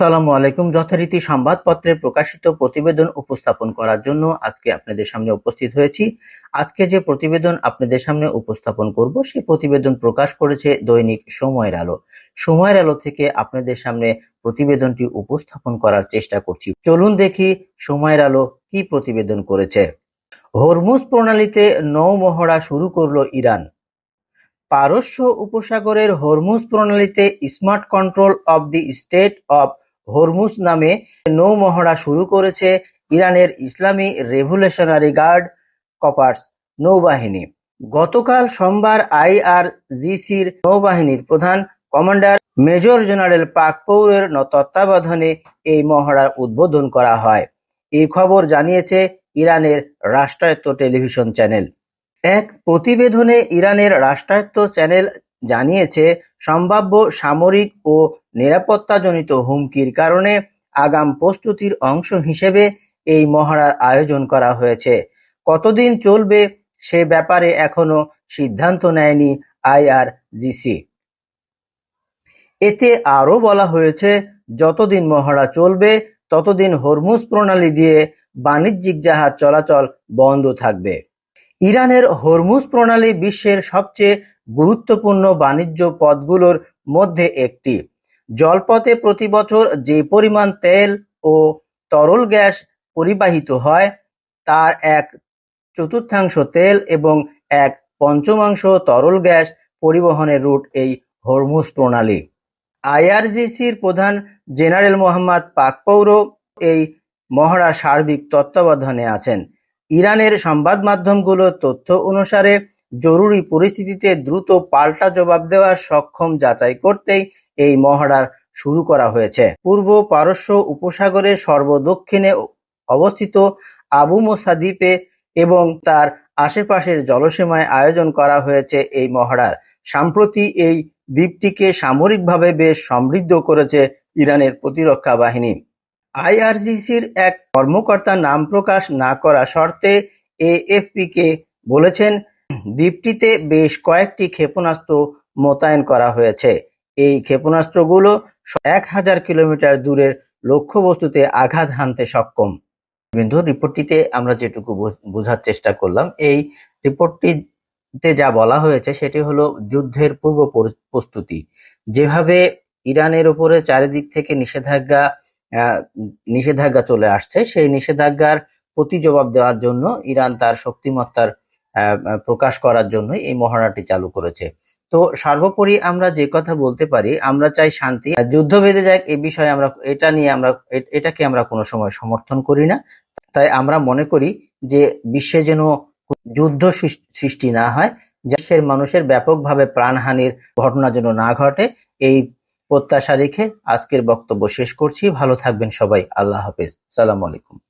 আসসালামু আলাইকুম। যথারীতি সংবাদপত্রে প্রকাশিত প্রতিবেদন উপস্থাপন করার জন্য আজকে আপনাদের সামনে উপস্থিত হয়েছি। আজকে যে প্রতিবেদন আপনাদের সামনে উপস্থাপন করব সেই প্রতিবেদন প্রকাশ করেছে দৈনিক সময়ের আলো। সময়ের আলো থেকে আপনাদের সামনে প্রতিবেদনটি উপস্থাপন করার চেষ্টা করছি। চলুন দেখি সময়ের আলো কি প্রতিবেদন করেছে। হরমুজ প্রণালীতে নৌমহড়া শুরু করলো ইরান। পারস্য উপসাগরের হরমুজ প্রণালীতে smart control of the state of Hormuz নামে নৌমহড়া শুরু করেছে ইরানের ইসলামী রেভলিউশনারি গার্ড কর্পস নৌবাহিনী। গতকাল সোমবার আইআরজিসির নৌবাহিনীর প্রধান কমান্ডার মেজর জেনারেল পাক পৌরের তত্ত্বাবধানে এই মহড়ার উদ্বোধন করা হয়। এই খবর জানিয়েছে ইরানের রাষ্ট্রায়ত্ত টেলিভিশন চ্যানেল। এক প্রতিবেদনে ইরানের রাষ্ট্রায়ত্ত চ্যানেল জানিয়েছে, সম্ভাব্য সামরিক ও নিরাপত্তাজনিত হুমকির কারণে আগাম প্রস্তুতির অংশ হিসেবে এই মহড়ার আয়োজন করা হয়েছে। কতদিন চলবে সে ব্যাপারে এখনো সিদ্ধান্ত নেয়নি আইআরজিসি। এতে আরও বলা হয়েছে, যতদিন মহড়া চলবে ততদিন হরমুজ প্রণালী দিয়ে বাণিজ্যিক জাহাজ চলাচল বন্ধ থাকবে। ইরানের হরমুজ প্রণালী বিশ্বের সবচেয়ে গুরুত্বপূর্ণ বাণিজ্য পথগুলোর মধ্যে একটি। জলপথে প্রতি বছর যে পরিমাণ তেল ও তরল গ্যাস পরিবাহিত হয় তার এক চতুর্থাংশ তেল এবং এক পঞ্চমাংশ তরল গ্যাস পরিবহনের রুট এই হরমুজ প্রণালী। আইআরজিসির প্রধান জেনারেল মোহাম্মদ পাকপৌর এই মহড়ার সার্বিক তত্ত্বাবধানে আছেন। ইরানের সংবাদ মাধ্যমগুলোর তথ্য অনুসারে জরুরি পরিস্থিতিতে দ্রুত পাল্টা জবাব দেওয়ার সক্ষম যাচাই করতেই এই মহড়া শুরু করা হয়েছে। পূর্ব পারস্য উপসাগরের সর্বদক্ষিণে অবস্থিত আবু মুসা দ্বীপে এবং তার আশেপাশের জলসীমায় আয়োজন করা হয়েছে এই মহড়ার। সম্প্রতি এই দ্বীপটিকে সামরিকভাবে বেশ সমৃদ্ধ করেছে ইরানের প্রতিরক্ষা বাহিনী। আইআরজিসির এক কর্মকর্তা নাম প্রকাশ না করা শর্তে এএফপিকে বলেছেন, দ্বীপটিতে বেশ কয়েকটি ক্ষেপণাস্ত্র মোতায়েন করা হয়েছে। এই ক্ষেপণাস্ত্রগুলো 1000 কিলোমিটার দূরের লক্ষ্যবস্তুতে আঘাত হানতে সক্ষম। বিন্দু রিপোর্টটিতে আমরা যেটুকু বোঝার চেষ্টা করলাম, এই রিপোর্টটিতে যা বলা হয়েছে সেটি হলো যুদ্ধের পূর্ব প্রস্তুতি। যেভাবে ইরানের উপরে চারিদিক থেকে নিষেধাজ্ঞা চলে আসছে, সেই নিষেধাজ্ঞার প্রতি জবাব দেওয়ার জন্য ইরান তার শক্তিমত্তার প্রকাশ করার জন্য এই মহড়াটি চালু করেছে। তো সর্বোপরি আমরা যে কথা বলতে পারি, আমরা চাই শান্তি, যুদ্ধ বেঁধে যাক এই বিষয়ে এটাকে আমরা কোনো সময় সমর্থন করি না। তাই আমরা মনে করি যে বিশ্বে যেন যুদ্ধ সৃষ্টি না হয়, দেশের মানুষের ব্যাপকভাবে প্রাণহানির ঘটনা যেন না ঘটে, এই প্রত্যাশা রেখে আজকের বক্তব্য শেষ করছি। ভালো থাকবেন সবাই। আল্লাহ হাফেজ। সালাম আলাইকুম।